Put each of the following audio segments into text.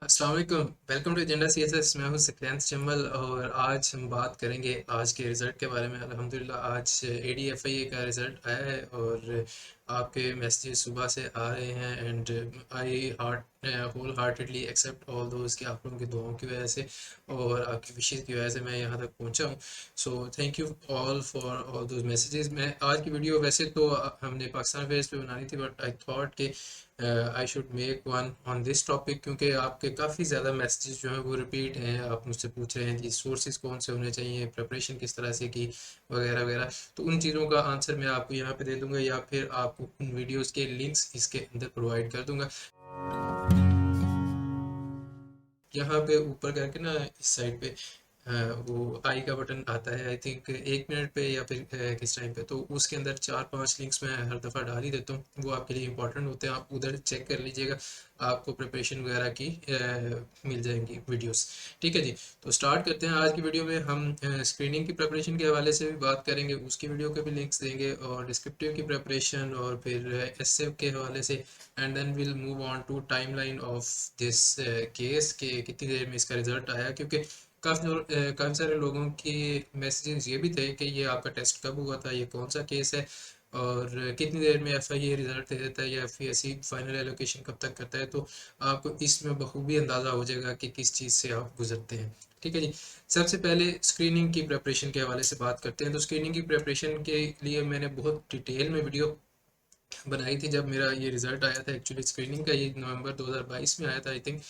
अस्सलाम वालेकुम। Welcome to agenda CSS. मैं हूं सिकंदर जमल और आज हम बात करेंगे आज के रिज़ल्ट के बारे में। अल्हम्दुलिल्लाह आज एडीएफआईए का रिज़ल्ट आया है और आपके मैसेजेस सुबह से आ रहे हैं and I wholeheartedly accept all those कि आप लोगों की दुआओं की वजह से और आपकी विशेज़ की वजह से मैं यहाँ तक पहुँचा हूँ। So thank you all for all those messages. मैं आज की वीडियो वैसे तो हमने पाकिस्तान फेस पे बनानी थी, बट आई थॉट कि I should make one on this topic, क्योंकि आपके काफ़ी ज़्यादा मैसेजेस जो हैं वो रिपीट हैं। आप मुझसे पूछ रहे हैं कि सोर्सेज कौन से होने चाहिए, प्रिपरेशन किस तरह से की, वगैरह वगैरह। तो उन चीज़ों का आंसर मैं आपको यहाँ पे दे दूंगा या फिर आपको उन वीडियोस के लिंक्स इसके अंदर प्रोवाइड कर दूंगा। यहाँ पे ऊपर करके ना इस साइड पे वो आई का बटन आता है, आई थिंक 1 मिनट पे या फिर किस टाइम पे, तो उसके अंदर 4-5 लिंक्स मैं हर दफ़ा डाल ही देता हूँ। वो आपके लिए इंपॉर्टेंट होते हैं, आप उधर चेक कर लीजिएगा। आपको प्रिपरेशन वगैरह की मिल जाएंगी वीडियोस। ठीक है जी। तो स्टार्ट करते हैं। आज की वीडियो में हम स्क्रीनिंग की प्रिपरेशन के हवाले से भी बात करेंगे, उसकी वीडियो के भी लिंक्स देंगे, और डिस्क्रिप्टिव की प्रिपरेशन और फिर एसए के हवाले से। And then will move on to timeline of this case के कितनी देर में इसका रिजल्ट आया, क्योंकि काफ़ी सारे लोगों के मैसेजेस ये भी थे कि ये आपका टेस्ट कब हुआ था, ये कौन सा केस है, और कितनी देर में एफआईए रिजल्ट दे देता है या फिर ऐसी फाइनल एलोकेशन कब तक करता है। तो आपको इसमें बखूबी अंदाज़ा हो जाएगा कि किस चीज़ से आप गुजरते हैं। ठीक है जी। सबसे पहले स्क्रीनिंग की प्रिपरेशन के हवाले से बात करते हैं। तो स्क्रीनिंग की प्रिपरेशन के लिए मैंने बहुत डिटेल में वीडियो बनाई थी जब मेरा ये रिजल्ट आया था। एक्चुअली स्क्रीनिंग का ये नवंबर 2022 में आया था, आई थिंक।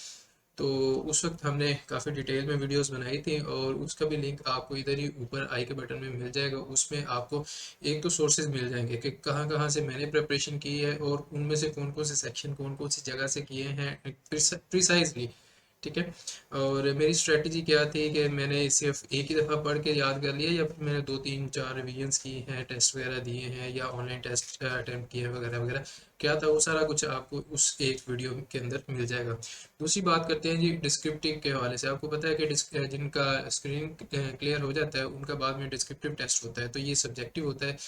तो उस वक्त हमने काफ़ी डिटेल में वीडियोस बनाई थी और उसका भी लिंक आपको इधर ही ऊपर आई के बटन में मिल जाएगा। उसमें आपको एक तो सोर्सेज मिल जाएंगे कि कहाँ कहाँ से मैंने प्रिपरेशन की है और उनमें से कौन कौन से सेक्शन कौन कौन सी जगह से किए हैं प्रिसाइजली। ठीक है। और मेरी स्ट्रेटजी क्या थी कि मैंने सिर्फ एक ही दफ़ा पढ़ के याद कर लिया, या फिर मैंने 2-3-4 रिवीजन्स की हैं, टेस्ट वगैरह दिए हैं या ऑनलाइन टेस्ट अटैम्प्ट किए हैं, वगैरह वगैरह। क्या था वो सारा कुछ आपको उस एक वीडियो के अंदर मिल जाएगा। दूसरी बात करते हैं जी डिस्क्रिप्टिव के हवाले से। आपको पता है कि जिनका स्क्रीन क्लियर हो जाता है उनका बाद में डिस्क्रिप्टिव टेस्ट होता है, तो ये सब्जेक्टिव होता है।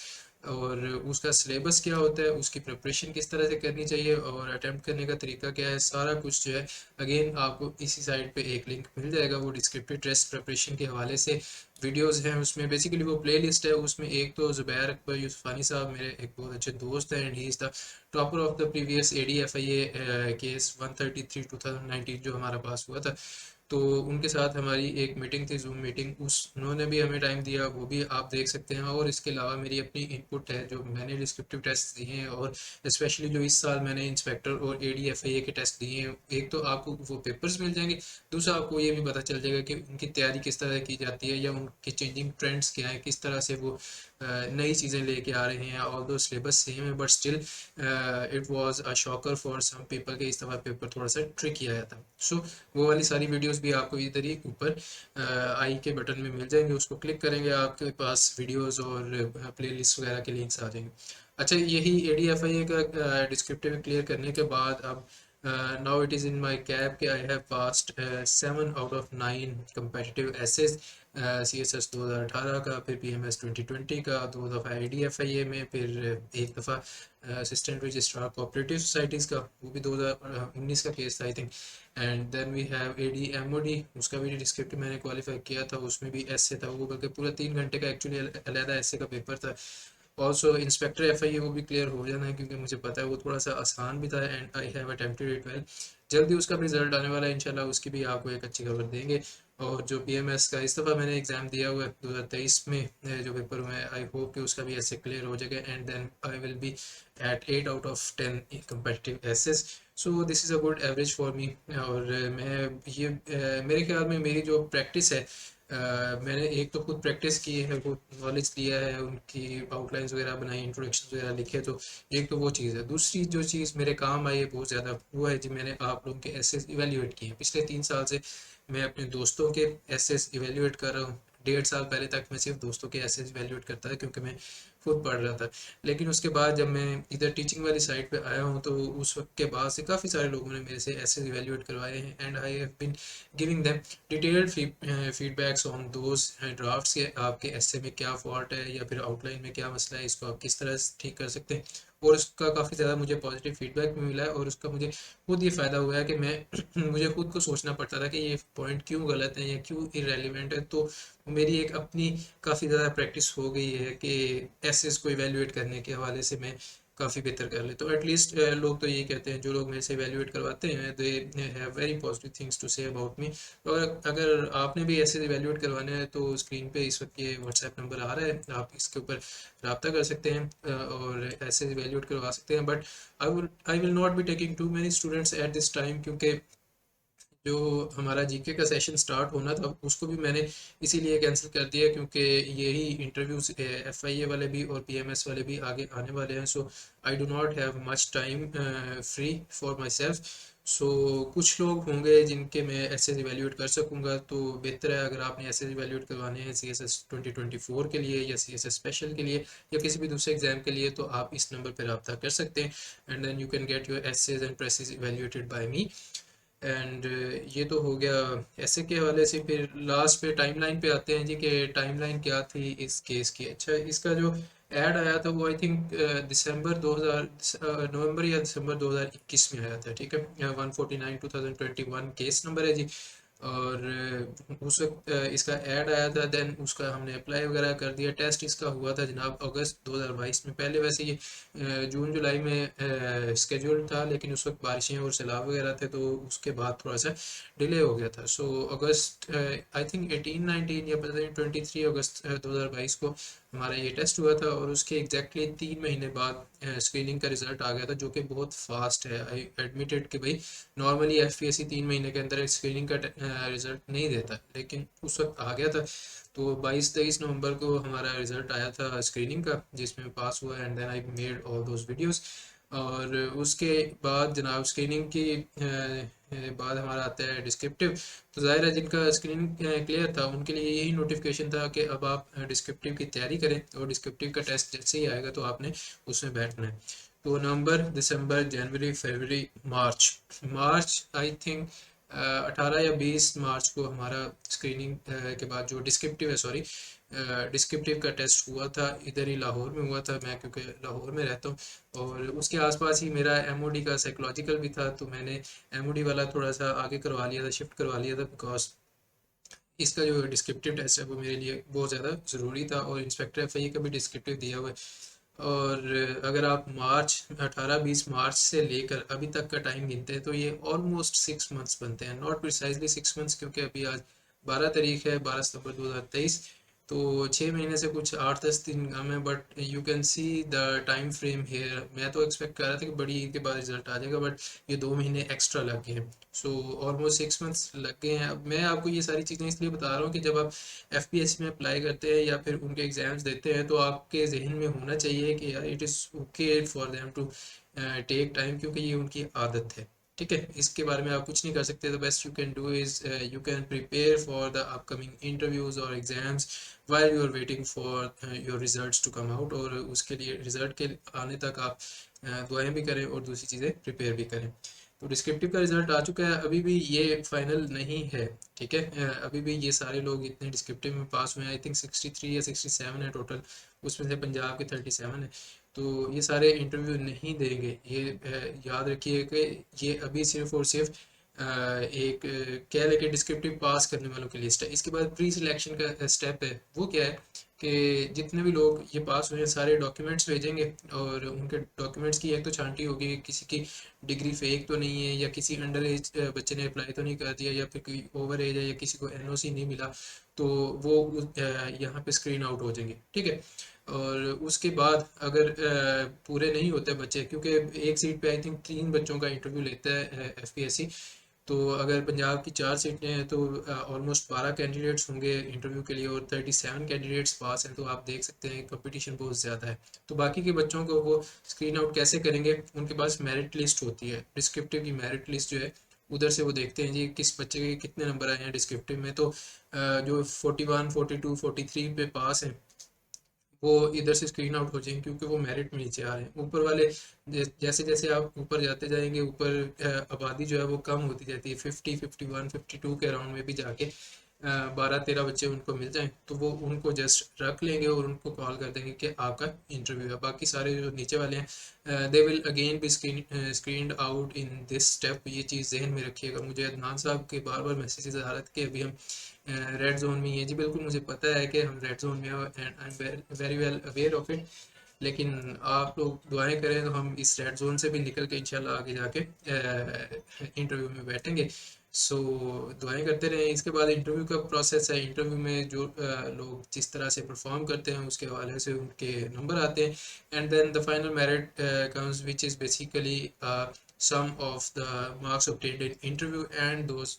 और उसका सिलेबस क्या होता है, उसकी प्रिपरेशन किस तरह से करनी चाहिए और अटेम्प्ट करने का तरीका क्या है, सारा कुछ जो है अगेन आपको इसी साइड पे एक लिंक मिल जाएगा। वो डिस्क्रिप्टिव टेस्ट प्रिपरेशन के हवाले से वीडियोस हैं, उसमें बेसिकली वो प्ले लिस्ट है। उसमें एक तो ज़ुबैर अकबर यूसुफ़ानी साहब मेरे एक बहुत अच्छे दोस्त हैं and he is the topper of the previous ADFIA case 133 2019 जो हमारा पास हुआ था। तो उनके साथ हमारी एक मीटिंग थी, जूम मीटिंग। उस उन्होंने भी हमें टाइम दिया, वो भी आप देख सकते हैं। और इसके अलावा मेरी अपनी इनपुट है जो मैंने डिस्क्रिप्टिव टेस्ट दिए हैं, और स्पेशली जो इस साल मैंने इंस्पेक्टर और एडीएफआईए के टेस्ट दिए हैं। एक तो आपको वो पेपर्स मिल जाएंगे, दूसरा आपको ये भी पता चल जाएगा कि उनकी तैयारी किस तरह की जाती है या उनके चेंजिंग ट्रेंड्स क्या है, किस तरह से वो नई चीज़ें लेके आ रहे हैं। ऑल दो सिलेबस सेम है, but still it was a shocker for some people के इस दफ़ा पेपर थोड़ा सा ट्रिकी आया था। सो वो वाली सारी वीडियोस भी आपको इधर ही ऊपर आई के बटन में मिल जाएंगे। उसको क्लिक करेंगे, आपके पास वीडियोस और प्लेलिस्ट वगैरह के लिंक्स आ जाएंगे। अच्छा, यही एडीएफआईए का डिस्क्रिप्टिव क्लियर करने के बाद अब now it is in my cap कि I have passed 7 out of 9 competitive एसेस। CSS 2018 का, फिर PMS 2020 का, 2 दफ़ा ADFIA में, फिर एक दफ़ा असिस्टेंट रजिस्ट्रार कोऑपरेटिव सोसाइटीज़ का, वो भी 2019 का केस था I think. And then we have ADMOD, उसका भी डिस्क्रिप्टिव मैंने क्वालिफाई किया था, उसमें भी ऐसे था, वो बल्कि पूरा 3 घंटे का एक्चुअली अलहदा ऐसे का पेपर था। ऑल्सो इंस्पेक्टर एफआईए वो भी क्लियर हो जाना है, क्योंकि मुझे पता है वो थोड़ा सा आसान भी था and I have attempted it well. जल्दी उसका भी रिजल्ट आने वाला है इंशाल्लाह, उसकी भी आपको एक अच्छी खबर देंगे। और जो पीएमएस का इस दफ़ा मैंने एग्ज़ाम दिया हुआ है 2023 में, जो पेपर हुआ है, आई होप कि उसका भी ऐसे क्लियर हो जाएगा and then I will be at 8 out of 10 competitive essays. So this is a good average for me. और मैं ये मेरे ख्याल में मेरी जो प्रैक्टिस है, मैंने एक तो खुद प्रैक्टिस की है, वो नॉलेज लिया है, उनकी आउटलाइंस वगैरह बनाई, इंट्रोडक्शन वगैरह लिखे। तो एक तो वो चीज़ है। दूसरी जो चीज़ मेरे काम आई है बहुत ज़्यादा, वो है जी मैंने आप लोगों के एसेस इवेल्यूएट किए हैं। पिछले 3 साल से मैं अपने दोस्तों के एसेस इवेल्यूएट कर रहा हूँ। 1.5 साल पहले तक मैं सिर्फ दोस्तों के एसेस इवेल्यूएट करता था, क्योंकि मैं खुद पढ़ रहा था। लेकिन उसके बाद जब मैं इधर टीचिंग वाली साइड पे आया हूँ, तो उस वक्त के बाद से काफ़ी सारे लोगों ने मेरे से एसेस इवेल्यूएट करवाए हैं and I have been giving them detailed feedbacks on those drafts के। आपके एसे में क्या फॉल्ट है या फिर आउटलाइन में क्या मसला है, इसको आप किस तरह से ठीक कर सकते हैं, और उसका काफ़ी ज़्यादा मुझे पॉजिटिव फीडबैक भी मिला है, और उसका मुझे खुद ये फ़ायदा हुआ है कि मैं मुझे खुद को सोचना पड़ता था कि ये पॉइंट क्यों गलत है या क्यों इरेलीवेंट है। तो मेरी एक अपनी काफ़ी ज़्यादा प्रैक्टिस हो गई है कि एसेस को इवेल्युएट करने के हवाले से मैं काफ़ी बेहतर कर ले। तो एटलीस्ट लोग तो यही कहते हैं, जो लोग मेरे से इवेल्युएट करवाते हैं, they have very positive things to say about me. और अगर आपने भी ऐसे इवेल्युएट करवाने हैं तो स्क्रीन पे इस वक्त ये व्हाट्सएप नंबर आ रहा है, आप इसके ऊपर रब्ता कर सकते हैं और ऐसे इवेल्युएट करवा सकते हैं। But I will not be taking too many students at this time, क्योंकि जो हमारा जीके का सेशन स्टार्ट होना था उसको भी मैंने इसीलिए कैंसिल कर दिया, क्योंकि यही इंटरव्यूज एफआईए वाले भी और पीएमएस वाले भी आगे आने वाले हैं। So I do not have much time free for myself. So कुछ लोग होंगे जिनके मैं ऐसे इवेल्यूएट कर सकूंगा, तो बेहतर है अगर आपने ऐसे इवेल्यूएट करवाने हैं सी एस एस 2024 के लिए या सी एस एस स्पेशल के लिए या किसी भी दूसरे एग्जाम के लिए, तो आप इस नंबर पर रब्ता कर सकते हैं, and then you can get your essays and precis evaluated by me. And ये तो हो गया ऐसे के हवाले से। फिर लास्ट पे टाइमलाइन पे आते हैं जी, कि टाइमलाइन क्या थी इस केस की। अच्छा, इसका जो ऐड आया था वो आई थिंक दिसंबर 2000 नवंबर या दिसंबर 2021 में आया था, ठीक है। 149/2021 केस नंबर है जी। और उस वक्त इसका ऐड आया था, देन उसका हमने अप्लाई वगैरह कर दिया। टेस्ट इसका हुआ था जनाब अगस्त 2022 में। पहले वैसे ये जून जुलाई में स्केड्यूल था, लेकिन उस वक्त बारिशें और सैलाब वगैरह थे, तो उसके बाद थोड़ा सा डिले हो गया था। सो अगस्त आई थिंक 18 19 या पता नहीं 23 अगस्त 2022 को हमारा ये टेस्ट हुआ था, और उसके एग्जैक्टली 3 महीने बाद स्क्रीनिंग का रिजल्ट आ गया था, जो कि बहुत फास्ट है। आई एडमिटेड कि भाई नॉर्मली एफपीएससी 3 महीने के अंदर स्क्रीनिंग का रिजल्ट नहीं देता, लेकिन उस वक्त आ गया था। तो 22 23 नवंबर को हमारा रिजल्ट आया था स्क्रीनिंग का, जिसमें पास हुआ, and then I made all those videos. और उसके बाद जनाब स्क्रीनिंग की बाद हमारा आता है डिस्क्रिप्टिव। तो ज़ाहिर है जिनका स्क्रीनिंग क्लियर था उनके लिए यही नोटिफिकेशन था कि अब आप डिस्क्रिप्टिव की तैयारी करें, और डिस्क्रिप्टिव का टेस्ट जैसे ही आएगा तो आपने उसमें बैठना है। तो नवंबर दिसंबर जनवरी फरवरी मार्च, मार्च आई थिंक 18 या 20 मार्च को हमारा स्क्रीनिंग के बाद जो डिस्क्रिप्टिव है, सॉरी डिस्क्रिप्टिव का टेस्ट हुआ था। इधर ही लाहौर में हुआ था, मैं क्योंकि लाहौर में रहता हूँ, और उसके आसपास ही मेरा एमओडी का साइकोलॉजिकल भी था, तो मैंने एमओडी वाला थोड़ा सा आगे करवा लिया था, शिफ्ट करवा लिया था, बिकॉज इसका जो डिस्क्रिप्टिव टेस्ट है वो मेरे लिए बहुत ज़्यादा ज़रूरी था, और इंस्पेक्टर एफआईए का भी डिस्क्रिप्टिव दिया हुआ है। और अगर आप मार्च 18 20 मार्च से लेकर अभी तक का टाइम गिनते हैं तो ये ऑलमोस्ट 6 मंथ्स बनते हैं, नॉट प्रिसाइजली 6 मंथ्स, क्योंकि अभी आज 12 तारीख है, 12 सितंबर 2023। तो 6 महीने से कुछ 8 10 दिन कम है, but you can see the time frame here. मैं तो एक्सपेक्ट कर रहा था कि बड़ी ईद के बाद रिजल्ट आ जाएगा, बट ये 2 महीने एक्स्ट्रा लग गए हैं। सो ऑलमोस्ट 6 मंथ्स लग गए हैं। अब मैं आपको ये सारी चीज़ें इसलिए बता रहा हूँ कि जब आप एफपीएससी में अप्लाई करते हैं या फिर उनके एग्जाम्स देते हैं, तो आपके जहन में होना चाहिए कि यार it is okay for them to take time, क्योंकि ये उनकी आदत है, ठीक है। इसके बारे में आप कुछ नहीं कर सकते। The best you can do is you can prepare for the upcoming interviews और exams while you are waiting for your results to come out, और उसके लिए रिजल्ट के आने तक आप दुआएं भी करें और दूसरी चीज़ें प्रिपेयर भी करें। तो डिस्क्रिप्टिव का रिजल्ट आ चुका है, अभी भी ये फाइनल नहीं है, ठीक है। अभी भी ये सारे लोग इतने डिस्क्रिप्टिव में पास हुए हैं, आई थिंक 63 या 67 है टोटल, उसमें से पंजाब के 37 है। तो ये सारे इंटरव्यू नहीं देंगे, ये याद रखिए कि ये अभी सिर्फ और सिर्फ एक कह लेके डिस्क्रिप्टिव पास करने वालों की लिस्ट है। इसके बाद प्री सिलेक्शन का स्टेप है, वो क्या है कि जितने भी लोग ये पास हुए हैं सारे डॉक्यूमेंट्स भेजेंगे, और उनके डॉक्यूमेंट्स की एक तो छांटी होगी, किसी की डिग्री फेक तो नहीं है, या किसी अंडर एज बच्चे ने अप्लाई तो नहीं कर दिया, या फिर कोई ओवर एज है, या किसी को एनओसी नहीं मिला, तो वो यहाँ पे स्क्रीन आउट हो जाएंगे, ठीक है। और उसके बाद अगर पूरे नहीं होते बच्चे, क्योंकि एक सीट पे आई थिंक 3 बच्चों का इंटरव्यू लेता है एफपीएससी, तो अगर पंजाब की 4 सीटें हैं तो ऑलमोस्ट 12 कैंडिडेट्स होंगे इंटरव्यू के लिए, और 37 कैंडिडेट्स पास हैं। तो आप देख सकते हैं कंपटीशन बहुत ज़्यादा है। तो बाकी के बच्चों को वो स्क्रीन आउट कैसे करेंगे, उनके पास मेरिट लिस्ट होती है, डिस्क्रिप्टिव की मेरिट लिस्ट जो है उधर से वो देखते हैं जी किस बच्चे के कितने नंबर आए हैं डिस्क्रिप्टिव में। तो जो 41 42 43 पे पास हैं वो इधर से स्क्रीन आउट हो जाएंगे, क्योंकि वो मेरिट में नीचे आ रहे हैं। ऊपर वाले जैसे जैसे आप ऊपर जाते जाएंगे, ऊपर आबादी जो है वो कम होती जाती है, 50 51 52 के अराउंड में भी जाके 12-13 बच्चे उनको मिल जाएं तो वो उनको जस्ट रख लेंगे और उनको कॉल कर देंगे कि आपका इंटरव्यू है। बाकी सारे जो नीचे वाले हैं they will again be screened out in this step. ये चीज़ जहन में रखिएगा। मुझे अदनान साहब के बार बार मैसेजेस आ रहे थे कि अभी हम रेड जोन में ही है। जी बिल्कुल मुझे पता है कि हम रेड जोन में हो and I am very well aware of it, लेकिन आप लोग दुआएं करें तो हम इस रेड जोन से भी निकल के इंशाल्लाह आगे जाके इंटरव्यू में बैठेंगे। सो दुआएं करते रहें। इसके बाद इंटरव्यू का प्रोसेस है। इंटरव्यू में जो लोग जिस तरह से परफॉर्म करते हैं उसके हवाले से उनके नंबर आते हैं and then the final merit comes which is basically sum of the marks obtained in interview and those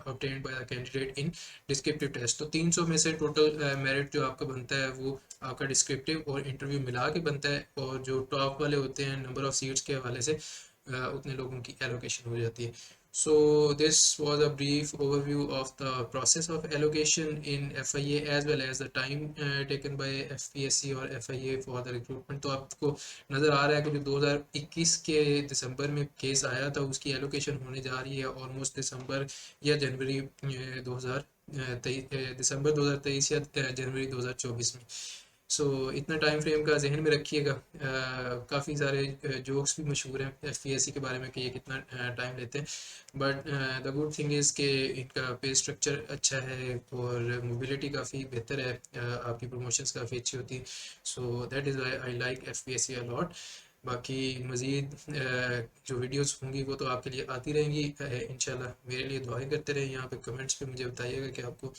obtained by the candidate in descriptive test। तो 300 में से टोटल मेरिट जो आपका बनता है वो आपका डिस्क्रिप्टिव और इंटरव्यू मिला के बनता है, और जो टॉप वाले होते हैं नंबर ऑफ सीट्स के हवाले से उतने लोगों की एलोकेशन हो जाती है। So this was a brief overview of the process of allocation in FIA as well as the time taken by FPSC और FIA for the recruitment। तो आपको नज़र आ रहा है कि जो 2021 के दिसंबर में केस आया था उसकी एलोकेशन होने जा रही है ऑलमोस्ट दिसंबर या जनवरी 2023, दिसंबर 2023 या जनवरी 2024 में। सो इतना टाइम फ्रेम का जहन में रखिएगा। काफ़ी सारे जोक्स भी मशहूर हैं एफपीएससी के बारे में कि ये कितना टाइम लेते हैं, but the good thing is कि इनका पे स्ट्रक्चर अच्छा है और मोबिलिटी काफ़ी बेहतर है, आपकी प्रमोशंस काफ़ी अच्छी होती है। So that is why I like FPSC a lot. बाकी मज़ीद जो वीडियोस होंगी वो तो आपके लिए आती रहेंगी इंशाल्लाह। मेरे लिए दुआएं करते रहें। यहाँ पे कमेंट्स पे मुझे बताइएगा कि आपको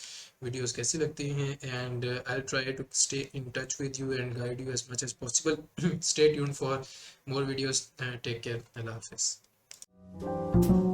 वीडियोस कैसी लगती हैं and I try to stay in touch with you and guide you as much as possible. Stay tuned for more videos. Take care. अल्लाह हाफिज़।